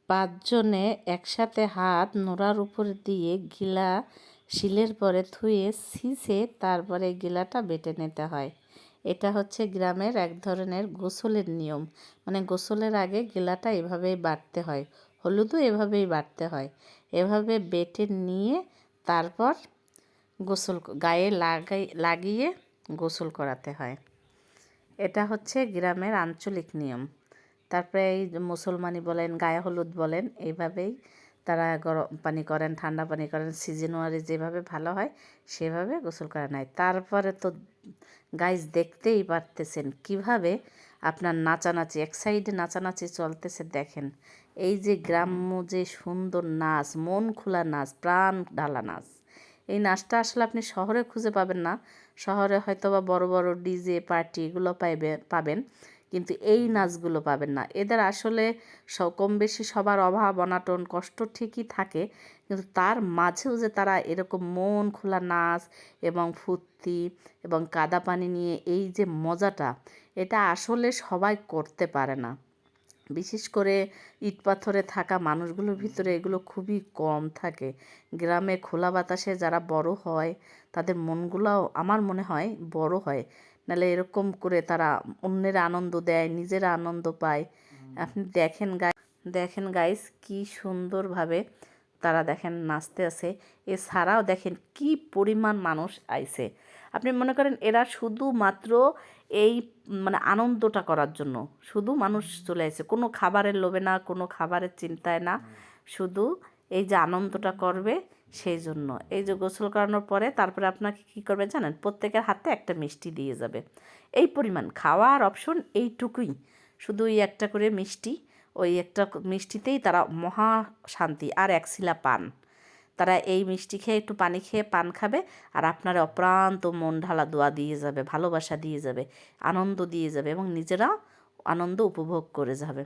পাঁচজনে একসাথে হাত নোড়ার উপর দিয়ে গিলা শিলের পরে থুয়ে ছিঁচে তারপরে গিলাটা বেটে নিতে হয়। এটা হচ্ছে গ্রামের এক ধরনের গোসলের নিয়ম। মানে গোসলের আগে গিলাটা এভাবেই বাটতে হয়, হলুদও এভাবেই বাটতে হয়। এভাবে বেটে নিয়ে তারপর গোসল গায়ে লাগিয়ে গোসল করাতে হয়। এটা হচ্ছে গ্রামের আঞ্চলিক নিয়ম। তারপরে এই মুসলমানি বলেন, গায়ে হলুদ বলেন, এইভাবেই তারা গরম পানি করেন, ঠান্ডা পানি করেন, সিজনালি যেভাবে ভালো হয় সেভাবে গোসল করা নেয়। তারপরে তো গাইজ দেখতেই পারতেছেন কিভাবে আপনার নাচানাচি, এক সাইডে নাচানাচি চলতেছে। দেখেন এই যে গ্রাম্য যে সুন্দর নাচ, মন খোলা নাচ, প্রাণ ঢালা নাচ। এই নাচটা আসলে আপনি শহরে খুঁজে পাবেন না। শহরে হয়তো বা বড় বড় ডিজে পার্টি এগুলো পাবেন, কিন্তু এই নাচগুলো পাবেন না। এদের আসলে কম বেশি সবার অভাব অনাটন কষ্ট ঠিকই থাকে, কিন্তু তার মাঝেও যে তারা এরকম মন খোলা নাচ এবং ফুর্তি এবং কাদা পানি নিয়ে এই যে মজাটা, এটা আসলে সবাই করতে পারে না। বিশেষ করে ইট পাথরে থাকা মানুষগুলোর ভিতরে এগুলো খুবই কম থাকে। গ্রামে খোলা বাতাসে যারা বড় হয় তাদের মনগুলোও আমার মনে হয় বড় হয়। নাহলে এরকম করে তারা অন্যের আনন্দ দেয়, নিজেরা আনন্দ পায়। আপনি দেখেন গাইস কি সুন্দরভাবে তারা দেখেন নাচতে আছে। এছাড়াও দেখেন কি পরিমাণ মানুষ আইছে। আপনি মনে করেন এরা শুধুমাত্র এই মানে আনন্দটা করার জন্য শুধু মানুষ চলে আসে, কোনো খাবারের লোভে না, কোনো খাবারের চিন্তায় না, শুধু এই যে আনন্দটা করবে সেই জন্য। এই যে গোসল করানোর পরে তারপরে আপনাকে কী করবে জানেন, প্রত্যেকের হাতে একটা মিষ্টি দিয়ে যাবে। এই পরিমাণ খাওয়ার অপশন এইটুকুই, শুধু ওই একটা করে মিষ্টি, ওই একটা মিষ্টিতেই তারা মহা শান্তি। আর এক শিলা পান, তারা এই মিষ্টি খেয়ে একটু পানি খেয়ে পান খাবে, আর আপনার অপ্রান্ত মন ঢালা দোয়া দিয়ে যাবে, ভালোবাসা দিয়ে যাবে, আনন্দ দিয়ে যাবে এবং নিজেরা আনন্দ উপভোগ করে যাবে।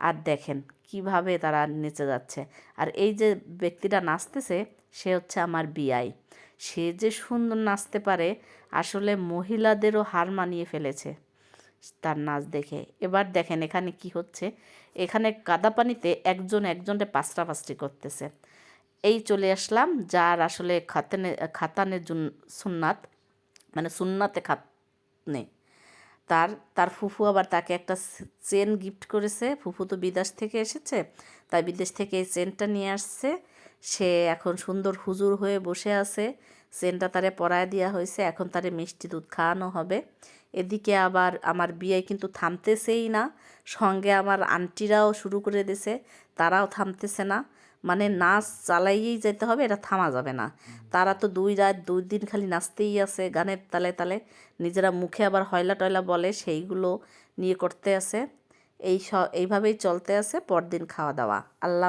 আর দেখেন কিভাবে তারা নেচে যাচ্ছে। আর এই যে ব্যক্তিটা নাচতেছে সে হচ্ছে আমার বিয়াই। সে যে সুন্দর নাচতে পারে, আসলে মহিলাদেরও হার মানিয়ে ফেলেছে তার নাচ দেখে। এবার দেখেন এখানে কি হচ্ছে, এখানে কাদা পানিতে একজনকে পাঁচটি করতেছে। এই চলে আসলাম যার আসলে খাতানের সুন্নাত, মানে সুন্নাতে খাতনে, তার ফুফু আবার তাকে একটা চেন গিফট করেছে। ফুফু তো বিদেশ থেকে এসেছে, তাই বিদেশ থেকে এই চেনটা নিয়ে আসছে। সে এখন সুন্দর হুজুর হয়ে বসে আছে, চেনটা তারে পরায় দেওয়া হয়েছে, এখন তারে মিষ্টি দুধ খাওয়ানো হবে। এদিকে আবার আমার বিয়ে কিন্তু থামতেছেই না, সঙ্গে আমার আন্টিরাও শুরু করে দিয়েছে, তারাও থামতেছে না। মানে নাচ চালাইয়েই যেতে হবে, এটা থামা যাবে না। তারা তো 2 দিন খালি নাচতেই আছে গানের তালে তালে, নিজেরা মুখে আবার হয়লা টয়লা বলে সেইগুলো নিয়ে করতে আছে। এইভাবেই চলতে আছে পরদিন খাওয়া দাওয়া। আল্লাহ।